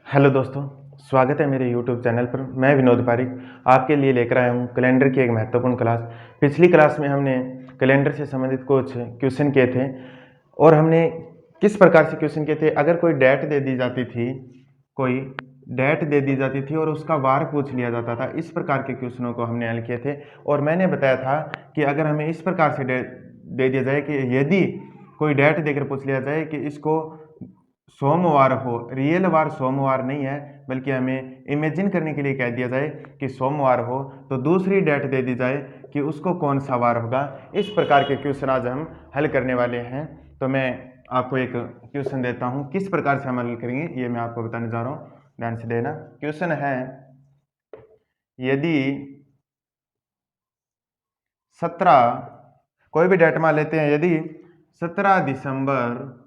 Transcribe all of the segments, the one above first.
Hello दोस्तों, स्वागत है मेरे यूट्यूब चैनल पर। मैं विनोद पारिक आपके लिए लेकर आया हूँ कैलेंडर की एक महत्वपूर्ण क्लास। पिछली क्लास में हमने कैलेंडर से संबंधित कुछ क्वेश्चन किए थे और हमने किस प्रकार से क्वेश्चन किए थे। अगर कोई डेट दे दी जाती थी, कोई डेट दे दी जाती थी और उसका वार पूछ लिया जाता था, इस प्रकार के क्वेश्चनों को हमने हल किए थे। और मैंने बताया था कि अगर हमें इस प्रकार से दे दिया जाए कि यदि कोई डेट देकर पूछ लिया जाए कि इसको सोमवार हो, रियल वार सोमवार नहीं है बल्कि हमें इमेजिन करने के लिए कह दिया जाए कि सोमवार हो, तो दूसरी डेट दे दी जाए कि उसको कौन सा वार होगा। इस प्रकार के क्वेश्चन आज हम हल करने वाले हैं। तो मैं आपको एक क्वेश्चन देता हूं, किस प्रकार से हम हल करेंगे ये मैं आपको बताने जा रहा हूं, ध्यान से देना। क्वेश्चन है, यदि 17, कोई भी डेट मान लेते हैं, यदि 17 दिसंबर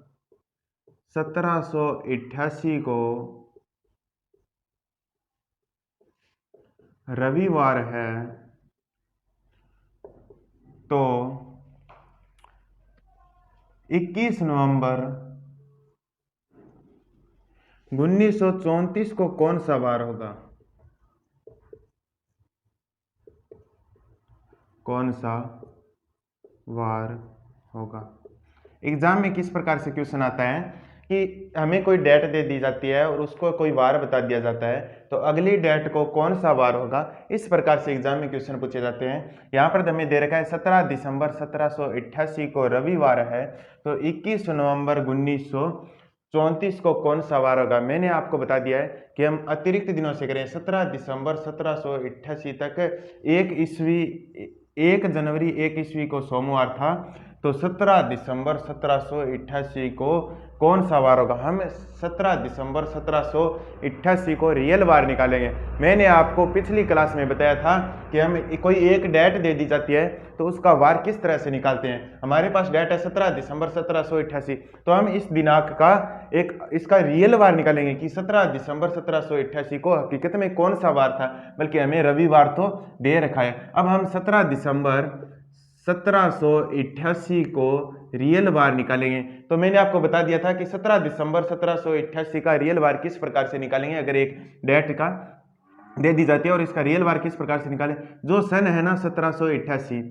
1788 को रविवार है, तो 21 नवंबर 1934 को कौन सा वार होगा? कौन सा वार होगा? एग्जाम में किस प्रकार से क्वेश्चन आता है कि हमें कोई डेट दे दी जाती है और उसको कोई वार बता दिया जाता है, तो अगली डेट को कौन सा वार होगा, इस प्रकार से एग्जाम में क्वेश्चन पूछे जाते हैं। यहाँ पर हमें दे रखा है 17 दिसंबर 1788 को रविवार है, तो 21 नवंबर 1934 को कौन सा वार होगा। मैंने आपको बता दिया है कि हम अतिरिक्त दिनों से करें। 17 दिसंबर 1788 तक 1 जनवरी 1 ईस्वी को सोमवार था, तो 17 दिसंबर 1788 को कौन सा वार होगा। हम 17 दिसंबर 1788 को रियल वार निकालेंगे। मैंने आपको पिछली क्लास में बताया था कि हम कोई एक डेट दे दी जाती है तो उसका वार किस तरह से निकालते हैं। हमारे पास डेट है 17 दिसंबर 1788, तो हम इस दिनांक का इसका रियल वार निकालेंगे कि 17 दिसंबर 1788 को हकीकत में कौन सा वार था, बल्कि हमें रविवार तो दे रखा है। अब हम 17 दिसंबर 1788 को रियल वार निकालेंगे। तो मैंने आपको बता दिया था कि 17 दिसंबर 1788 का रियल वार किस प्रकार से निकालेंगे। अगर एक डेट का दे दी जाती है और इसका रियल वार किस प्रकार से निकालें, जो सन है ना 1788,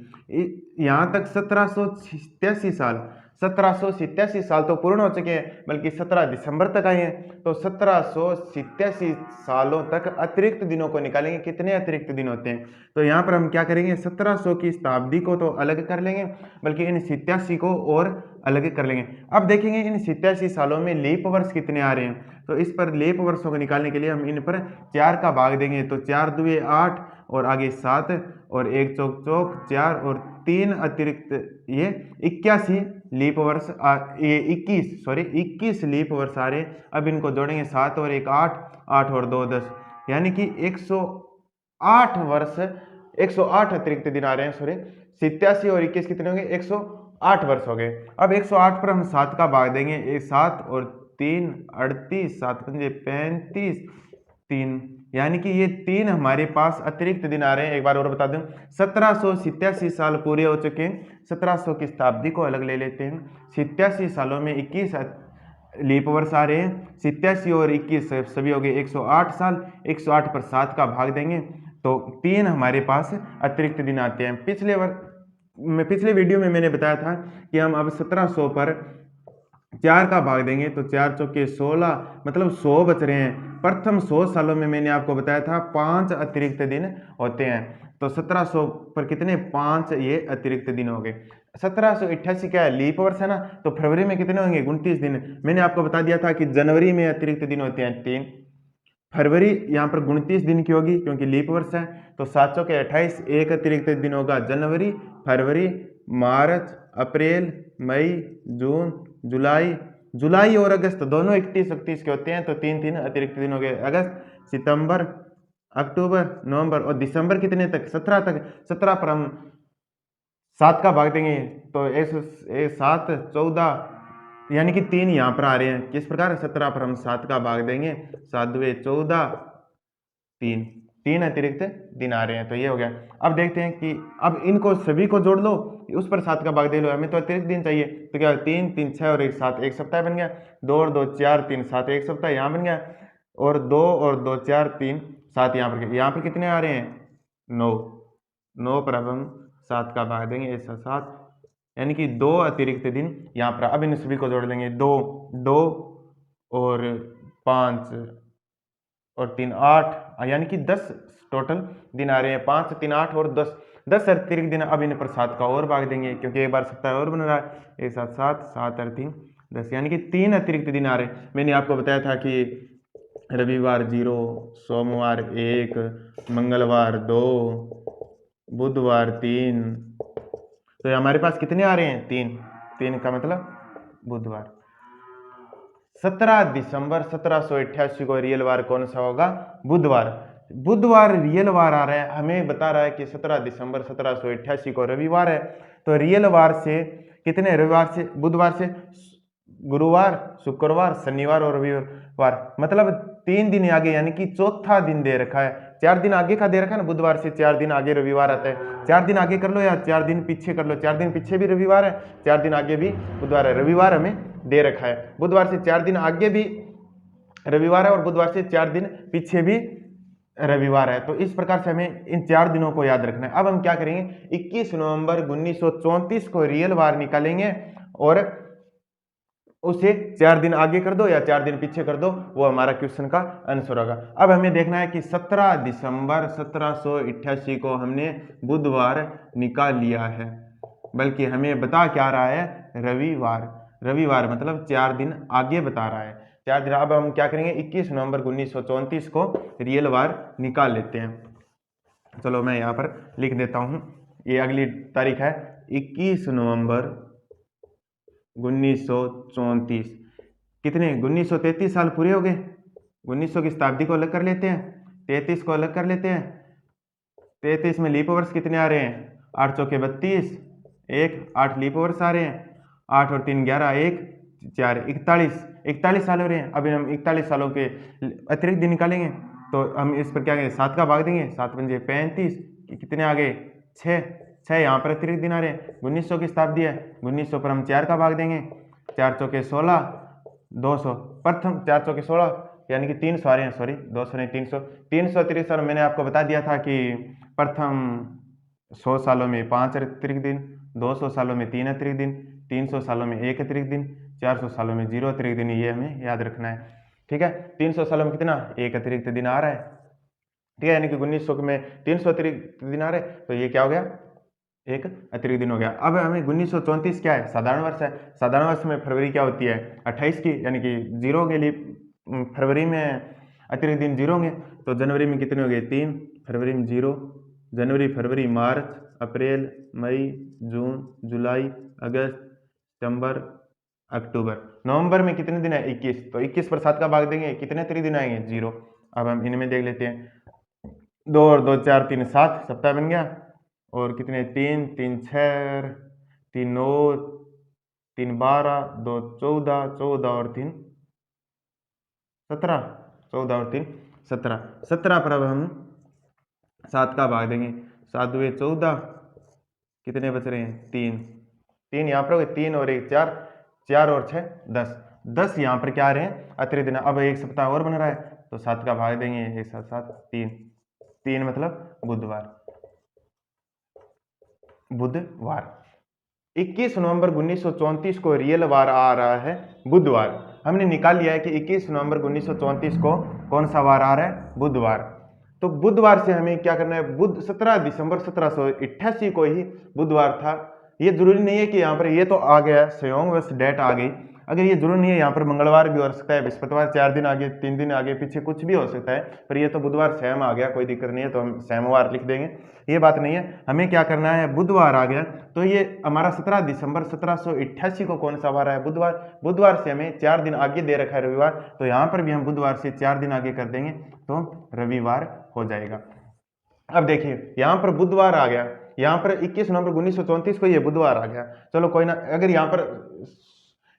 यहाँ तक 1787 साल तो पूर्ण हो चुके हैं, बल्कि 17 दिसंबर तक आए हैं, तो 1787 सालों तक अतिरिक्त दिनों को निकालेंगे। कितने अतिरिक्त दिन होते हैं, तो यहाँ पर हम क्या करेंगे, 1700 की शताब्दी को तो अलग कर लेंगे, बल्कि इन 87 को और अलग कर लेंगे। अब देखेंगे इन 87 सालों में लीप वर्ष कितने आ रहे हैं, तो इस पर लीप वर्षों को निकालने के लिए हम इन पर 4 का भाग देंगे, तो 4 दुए 8 और आगे 7 और 1 चौक 4 और 3 अतिरिक्त ये 81 लीप वर्ष ये 21 लीप वर्ष आ रहे। अब इनको जोड़ेंगे, 7 और 1 8, 8 और 2 10, यानी कि 108 वर्ष, 108 अतिरिक्त दिन आ रहे हैं। 87 और 21 कितने होंगे, 108 वर्ष हो गए। अब 108 पर हम 7 का भाग देंगे, 7 और 3 38, 7 पंजे 35, 3, यानी कि ये 3 हमारे पास अतिरिक्त दिन आ रहे हैं। एक बार और बता दूं, 1787 साल पूरे हो चुके हैं। 1700 की शताब्दी को अलग ले लेते हैं। 87 सालों में 21 लीप वर्ष आ रहे हैं। 87 और 21 सभी हो गए 108 साल। 108 पर 7 का भाग देंगे तो 3 हमारे पास अतिरिक्त दिन आते हैं। पिछले वीडियो में मैंने बताया था कि हम अब 1700 पर 4 का भाग देंगे तो 4 चौके 16, मतलब 100 बच रहे हैं। प्रथम 100 सालों में मैंने आपको बताया था 5 अतिरिक्त दिन होते हैं, तो 1700 पर कितने, 5 ये अतिरिक्त दिन हो गए। 1788 क्या है, लीप वर्ष है ना, तो फरवरी में कितने होंगे, 29 दिन। मैंने आपको बता दिया था कि जनवरी में अतिरिक्त दिन होते हैं 3, फरवरी यहाँ पर 29 दिन की होगी क्योंकि लीप वर्ष है, तो 7 चौके 28, एक अतिरिक्त दिन होगा जनवरी, फरवरी, मार्च, अप्रैल, मई, जून, जुलाई और अगस्त दोनों 31 के होते हैं, तो 3 अतिरिक्त दिन हो गए। अगस्त, सितंबर, अक्टूबर, नवंबर और दिसंबर कितने तक, 17 तक। 17 पर हम 7 का भाग देंगे तो 7 14, यानी कि 3 यहाँ पर आ रहे हैं। किस प्रकार, 17 पर हम 7 का भाग देंगे, 7 दुए 14, 3 अतिरिक्त दिन आ रहे हैं, तो ये हो गया। अब देखते हैं कि अब इनको सभी को जोड़ लो, उस पर 7 का भाग दे लो, हमें तो अतिरिक्त दिन चाहिए, तो क्या 3 3 6 और 1 7, 1 सप्ताह बन गया। 2 और 2 4, 3 7, 1 सप्ताह यहाँ बन गया। और 2 और 2 4 3 7 यहाँ पर कितने आ रहे हैं 9। 9 पर अब हम 7 का भाग देंगे ऐसा 7, यानी कि 2 अतिरिक्त दिन यहाँ पर। अब इन सभी को जोड़ लेंगे 2 2 और 5 और 3 8, यानी कि 10 टोटल दिन आ रहे हैं। 5 3 8 और 10 10 अतिरिक्त दिन। अब इन पर 7 का और भाग देंगे क्योंकि एक बार सप्ताह और बन रहा है। एक साथ 7 7 और 3 10, यानी कि 3 अतिरिक्त दिन आ रहे हैं। मैंने आपको बताया था कि रविवार 0, सोमवार 1, मंगलवार 2, बुधवार 3। तो ये हमारे पास कितने आ रहे हैं 3। 3 का मतलब बुधवार। 17 दिसंबर 1788 को रियल वार कौन सा होगा बुधवार। बुधवार रियल वार आ रहा है, हमें बता रहा है कि 17 दिसंबर 1788 को रविवार है। तो रियल वार से कितने, रविवार से बुधवार से गुरुवार शुक्रवार शनिवार और रविवार, मतलब 3 दिन आगे, यानी कि चौथा दिन दे रखा है। 4 दिन आगे का दे रखा है ना, बुधवार से 4 दिन आगे रविवार आता है। 4 दिन आगे कर लो या 4 दिन पीछे कर लो, 4 दिन पीछे भी रविवार है, 4 दिन आगे भी बुधवार है। रविवार हमें दे रखा है, बुधवार से 4 दिन आगे भी रविवार है और बुधवार से 4 दिन पीछे भी रविवार है। तो इस प्रकार से हमें इन 4 दिनों को याद रखना है। अब हम क्या करेंगे, 21 नवंबर 1934 को रियल वार निकालेंगे और उसे 4 दिन आगे कर दो या 4 दिन पीछे कर दो, वो हमारा क्वेश्चन का आंसर होगा। अब हमें देखना है कि 17 दिसंबर 1788 को हमने बुधवार निकाल लिया है, बल्कि हमें बता क्या रहा है रविवार। रविवार मतलब 4 दिन आगे बता रहा है, 4 दिन। अब हम क्या करेंगे, 21 नवंबर 1934 को रियल वार निकाल लेते हैं। चलो मैं यहाँ पर लिख देता हूँ, ये अगली तारीख है 21 नवंबर 1934। कितने 1933 साल पूरे हो गए। 1900 की शताब्दी को अलग कर लेते हैं, 33 को अलग कर लेते हैं। 33 में लीप वर्ष कितने आ रहे हैं, 8 चौके 32, 1 8 लीप वर्ष आ रहे हैं, 8 और 3 11, 1 4 41 साल हो रहे हैं। अभी हम 41 सालों के अतिरिक्त दिन निकालेंगे, तो हम इस पर क्या करेंगे 7 का भाग देंगे, 7 पंजे 35, कितने आ गए 6 यहाँ पर अतिरिक्त दिन आ रहे हैं। 1900 की शताब्दी है, 1900 पर हम 4 का भाग देंगे, 4 चौके 16, 200 प्रथम 4 चौके 16, यानी कि 300 आ रहे हैं, सॉरी 200 नहीं 300 अतिरिक्त साल। मैंने आपको बता दिया था कि प्रथम 100 सालों में 5 अतिरिक्त दिन, 200 सालों में 3 अतिरिक्त दिन, 300 सालों में 1 अतिरिक्त दिन, 400 सालों में 0 अतिरिक्त दिन। ये हमें याद रखना है, ठीक है। 300 सालों में कितना 1 अतिरिक्त दिन आ रहा है, ठीक है, यानी कि 1900 में 300 अतिरिक्त दिन आ रहे हैं, तो ये क्या हो गया 1 अतिरिक्त दिन हो गया। अब हमें 1934 क्या है, साधारण वर्ष है। साधारण वर्ष में फरवरी क्या होती है 28 की, यानी कि 0 के लिए फरवरी में अतिरिक्त दिन 0 होंगे। तो जनवरी में कितने हो गए 3, फरवरी में 0, जनवरी फरवरी मार्च अप्रैल मई जून जुलाई अगस्त सितंबर अक्टूबर। नवंबर में कितने दिन है 21, तो 21 पर 7 का भाग देंगे, कितने अतिरिक्त दिन आएंगे 0। अब हम इनमें देख लेते हैं, 2 और 2 4 3 7 सप्ताह बन गया, और कितने 3 3 6 3 9 3 12 2 14 14 और 3 17, 14 और 3 17। 17 पर अब हम 7 का भाग देंगे, 7 दुए 14, कितने बच रहे हैं 3 3 यहाँ पर हो गए, 3 और 1 4, 4 और 6 10 10 यहाँ पर क्या आ रहे हैं अतिरिक्त दिन। अब एक सप्ताह और बन रहा है, तो 7 का भाग देंगे, एक साथ 7 3 3 मतलब बुधवार। 21 नवंबर 1934 को रियल वार आ रहा है बुधवार। हमने निकाल लिया है कि 21 नवंबर 1934 को कौन सा वार आ रहा है बुधवार। तो बुधवार से हमें क्या करना है, 17 दिसंबर 1788 को ही बुधवार था। ये जरूरी नहीं है कि यहाँ पर ये तो आ गया संयोगवश डेट आ गई, अगर ये जरूरी नहीं है, यहाँ पर मंगलवार भी हो सकता है, बृहस्पतिवार 4 दिन आगे 3 दिन आगे पीछे कुछ भी हो सकता है, पर ये तो बुधवार सेम आ गया, कोई दिक्कत नहीं है, तो हम सेमवार लिख देंगे, ये बात नहीं है। हमें क्या करना है, बुधवार आ गया, तो ये हमारा 17 दिसंबर 1788 को कौन सा वार है बुधवार। बुधवार से हमें 4 दिन आगे दे रखा है रविवार, तो यहाँ पर भी हम बुधवार से 4 दिन आगे कर देंगे तो रविवार हो जाएगा। अब देखिए यहाँ पर बुधवार आ गया, यहाँ पर 21 नवंबर 1934 को ये बुधवार आ गया, चलो कोई ना। अगर यहाँ पर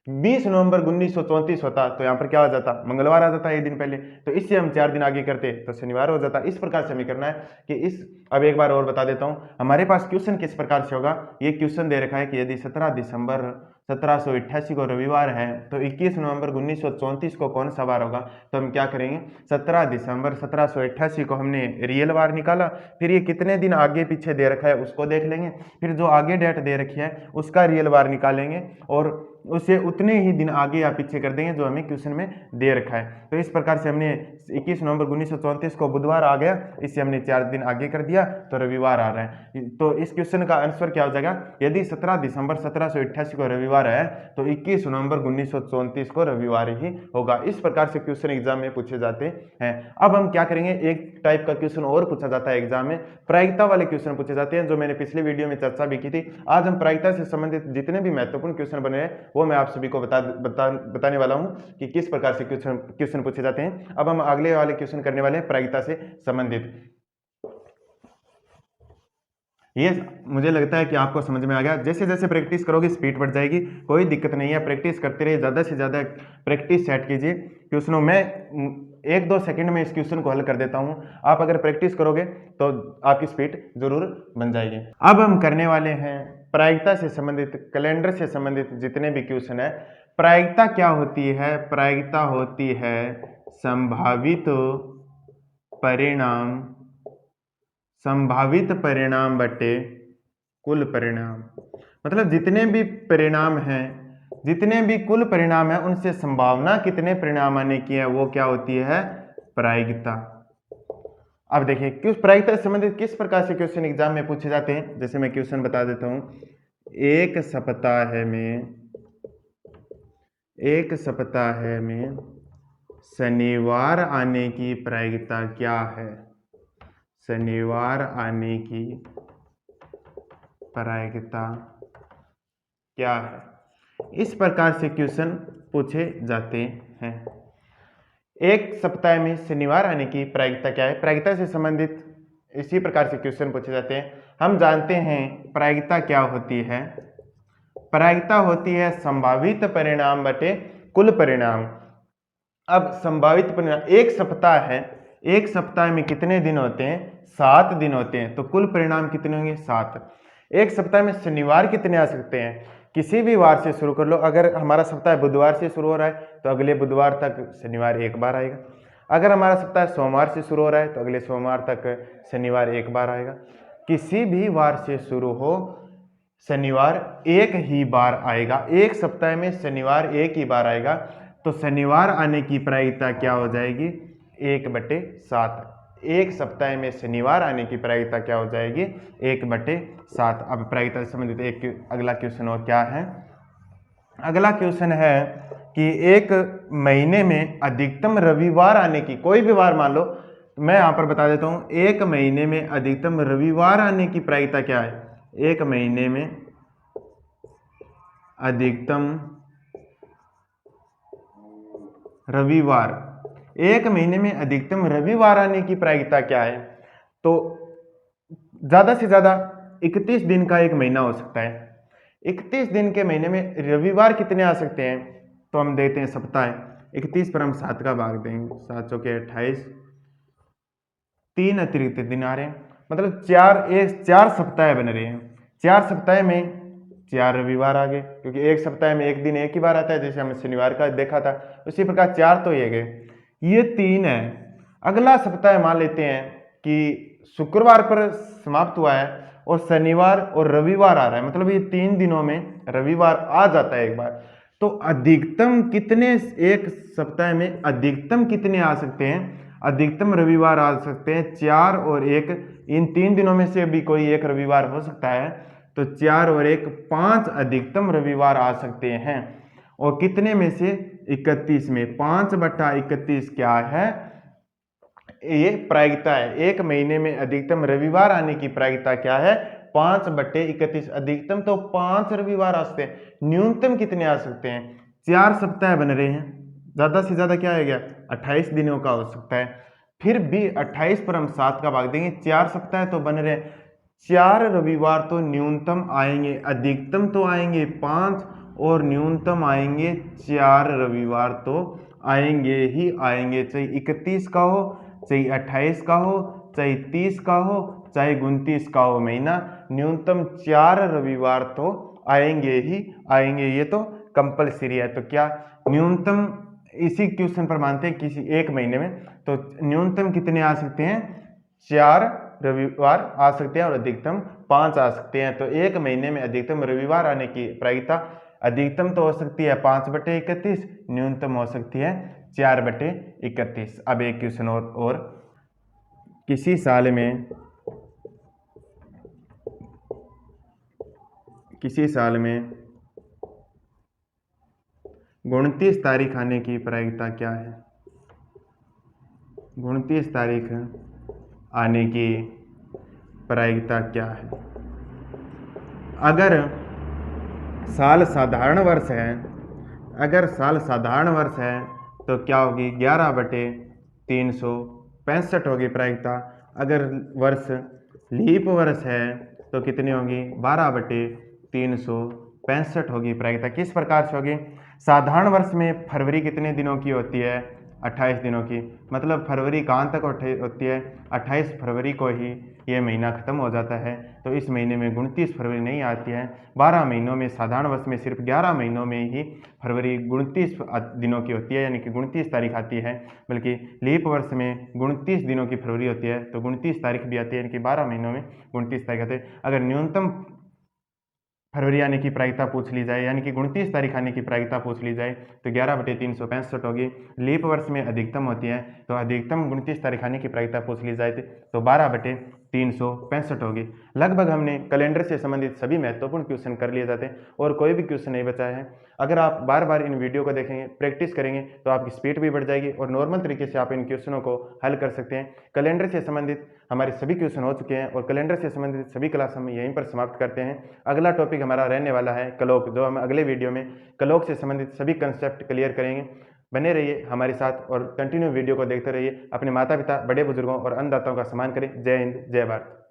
20 नवंबर 1934 होता तो यहाँ पर क्या आ जाता, मंगलवार आ जाता ये दिन पहले, तो इससे हम 4 दिन आगे करते तो शनिवार हो जाता। इस प्रकार से हमें करना है कि इस, अब एक बार और बता देता हूँ, हमारे पास क्वेश्चन किस प्रकार से होगा। ये क्वेश्चन दे रखा है कि यदि 17 दिसंबर 1788 को रविवार है, तो 21 नवंबर 1934 को कौन सा वार होगा? तो हम क्या करेंगे, 17 दिसंबर 1788 को हमने रियल वार निकाला, फिर ये कितने दिन आगे पीछे दे रखा है उसको देख लेंगे, फिर जो आगे डेट दे रखी है उसका रियल वार निकालेंगे और उसे उतने ही दिन आगे या पीछे कर देंगे जो हमें क्वेश्चन में दे रखा है। तो इस प्रकार से हमने 21 नवंबर 1934 को बुधवार आ गया, इससे हमने 4 दिन आगे कर दिया तो रविवार आ रहा है। तो इस क्वेश्चन का आंसर क्या हो जाएगा, यदि 17 दिसंबर 1788 को रविवार है तो 21 नवंबर 1934 को रविवार ही होगा। इस प्रकार से क्वेश्चन एग्जाम में पूछे जाते हैं। अब हम क्या करेंगे, एक टाइप का क्वेश्चन और पूछा जाता है एग्जाम में, प्रायिकता वाले क्वेश्चन पूछे जाते हैं, जो मैंने पिछले वीडियो में चर्चा भी की थी। आज हम प्रायिकता से संबंधित जितने भी महत्वपूर्ण क्वेश्चन बने हैं वो मैं आप सभी को बताने वाला हूं कि किस प्रकार से क्वेश्चन पूछे जाते हैं। अब हम अगले वाले क्वेश्चन करने वाले हैं प्रायिकता से संबंधित। ये मुझे लगता है कि आपको समझ में आ गया। जैसे जैसे प्रैक्टिस करोगे स्पीड बढ़ जाएगी, कोई दिक्कत नहीं है, प्रैक्टिस करते रहिए, ज़्यादा से ज़्यादा प्रैक्टिस सेट कीजिए क्वेश्चनों में। 1-2 सेकंड में इस क्वेश्चन को हल कर देता हूं, आप अगर प्रैक्टिस करोगे तो आपकी स्पीड जरूर बन जाएगी। अब हम करने वाले हैं प्रायिकता से संबंधित, कैलेंडर से संबंधित जितने भी क्वेश्चन है। प्रायिकता क्या होती है? प्रायिकता होती है संभावित परिणाम, संभावित परिणाम बटे कुल परिणाम। मतलब जितने भी परिणाम हैं, जितने भी कुल परिणाम है उनसे संभावना कितने परिणाम आने की है वो क्या होती है? प्रायिकता। अब देखिए किस प्रायिकता से संबंधित किस प्रकार से क्वेश्चन एग्जाम में पूछे जाते हैं। जैसे मैं क्वेश्चन बता देता हूं, एक सप्ताह में शनिवार आने की प्रायिकता क्या है? शनिवार आने की प्रायिकता क्या है? इस प्रकार से क्वेश्चन पूछे जाते हैं। एक सप्ताह में शनिवार आने की प्रायिकता क्या है? प्रायिकता से संबंधित इसी प्रकार से क्वेश्चन पूछे जाते हैं। हम जानते हैं प्रायिकता क्या होती है। प्रायिकता होती है संभावित परिणाम बटे कुल परिणाम। अब संभावित परिणाम, एक सप्ताह है, एक सप्ताह में कितने दिन होते हैं? 7 दिन होते हैं, तो कुल परिणाम कितने होंगे? 7। एक सप्ताह में शनिवार कितने आ सकते हैं? किसी भी वार से शुरू कर लो, अगर हमारा सप्ताह बुधवार से शुरू हो रहा है तो अगले बुधवार तक शनिवार एक बार आएगा। अगर हमारा सप्ताह सोमवार से शुरू हो रहा है तो अगले सोमवार तक शनिवार एक बार आएगा। किसी भी वार से शुरू हो, शनिवार एक ही बार आएगा। एक सप्ताह में शनिवार एक ही बार आएगा, तो शनिवार आने की प्रायिकता क्या हो जाएगी? 1/7। एक सप्ताह में शनिवार आने की प्रायिकता क्या हो जाएगी? 1/7। अब प्रायिकता से संबंधित एक अगला क्वेश्चन और क्या है? अगला क्वेश्चन है कि एक महीने में अधिकतम रविवार आने की, कोई भी वार मान लो, मैं यहाँ पर बता देता हूँ, एक महीने में अधिकतम रविवार आने की प्रायिकता क्या है? एक महीने में अधिकतम रविवार, एक महीने में अधिकतम रविवार आने की प्रायिकता क्या है? तो ज्यादा से ज्यादा 31 दिन का एक महीना हो सकता है। 31 दिन के महीने में रविवार कितने आ सकते हैं? तो हम देते हैं सप्ताह, 31 पर हम 7 का भाग देंगे, 7 चौके 28, 3 अतिरिक्त दिन आ रहे हैं, मतलब 4 सप्ताह बन रहे हैं। 4 सप्ताह में 4 रविवार आ गए, क्योंकि एक सप्ताह में एक दिन एक ही बार आता है, जैसे हमने शनिवार का देखा था। उसी प्रकार 4 तो ये गए, ये 3 है। अगला सप्ताह मान लेते हैं कि शुक्रवार पर समाप्त हुआ है और शनिवार और रविवार आ रहा है, मतलब ये 3 दिनों में रविवार आ जाता है एक बार। तो अधिकतम कितने, एक सप्ताह में अधिकतम कितने आ सकते हैं? अधिकतम रविवार आ सकते हैं 4 और 1, इन 3 दिनों में से भी कोई एक रविवार हो सकता है, तो 4 और 1 5 अधिकतम रविवार आ सकते हैं। और कितने में से? 31 में। 5/31 क्या है? ये प्रायिकता है। एक महीने में अधिकतम रविवार आने की प्रायिकता क्या है? 5/31। अधिकतम तो 5 रविवार आ सकते हैं, न्यूनतम कितने आ सकते हैं? 4 सप्ताह बन रहे हैं, ज्यादा से ज्यादा क्या है गया? 28 दिनों का हो सकता है। फिर भी 28 पर हम 7 का भाग देंगे, 4 सप्ताह तो बन रहे हैं, 4 रविवार तो न्यूनतम आएंगे, अधिकतम तो आएंगे 5 और न्यूनतम आएंगे 4 रविवार तो आएंगे ही आएंगे, चाहे 31 का हो, चाहे 28 का हो, चाहे 30 का हो, चाहे 29 का हो महीना, न्यूनतम 4 रविवार तो आएंगे ही आएंगे, ये तो कंपलसरी है। तो क्या न्यूनतम इसी क्वेश्चन पर मानते हैं किसी एक महीने में तो न्यूनतम कितने आ सकते हैं, 4 रविवार आ सकते हैं और अधिकतम 5 आ सकते हैं। तो एक महीने में अधिकतम रविवार आने की प्रायिकता अधिकतम तो हो सकती है 5/31, न्यूनतम हो सकती है 4/31। अब एक क्वेश्चन और किसी साल में 29 तारीख आने की प्रायिकता क्या है, 29 तारीख आने की प्रायिकता क्या है। अगर साल साधारण वर्ष है, अगर साल साधारण वर्ष है तो क्या होगी, 11/365 होगी प्रायिकता। अगर वर्ष लीप वर्ष है तो कितनी होगी, 12/365 होगी प्रायिकता। किस प्रकार से होगी, साधारण वर्ष में फरवरी कितने दिनों की होती है, 28 दिनों की। मतलब फरवरी कहाँ तक होती है, 28 फरवरी को ही ये महीना खत्म हो जाता है। तो इस महीने में 29 फरवरी नहीं आती है। 12 महीनों में, साधारण वर्ष में सिर्फ 11 महीनों में ही फरवरी 29 दिनों की होती है, यानी कि 29 तारीख आती है। बल्कि लीप वर्ष में 29 दिनों की फरवरी होती है तो 29 तारीख भी आती है, यानी कि 12 महीनों में 29 तारीख आती है। अगर न्यूनतम फरवरी आने की प्रायिकता पूछ ली जाए, यानी कि 29 तारीख आने की प्रायिकता पूछ ली जाए तो 11/365 होगी। लीप वर्ष में अधिकतम होती है तो अधिकतम 29 तारीख आने की प्रायिकता पूछ ली जाए तो 12/365 होगी। लगभग हमने कैलेंडर से संबंधित सभी महत्वपूर्ण क्वेश्चन कर लिए जाते हैं और कोई भी क्वेश्चन नहीं बचा है। अगर आप बार बार इन वीडियो को देखेंगे, प्रैक्टिस करेंगे तो आपकी स्पीड भी बढ़ जाएगी और नॉर्मल तरीके से आप इन क्वेश्चनों को हल कर सकते हैं। कैलेंडर से संबंधित हमारे सभी क्वेश्चन हो चुके हैं और कैलेंडर से संबंधित सभी क्लास हम यहीं पर समाप्त करते हैं। अगला टॉपिक हमारा रहने वाला है कलोक, जो हम अगले वीडियो में कलोक से संबंधित सभी कंसेप्ट क्लियर करेंगे। बने रहिए हमारे साथ और कंटिन्यू वीडियो को देखते रहिए। अपने माता पिता, बड़े बुजुर्गों और अन्नदाताओं का सम्मान करें। जय हिंद, जय भारत।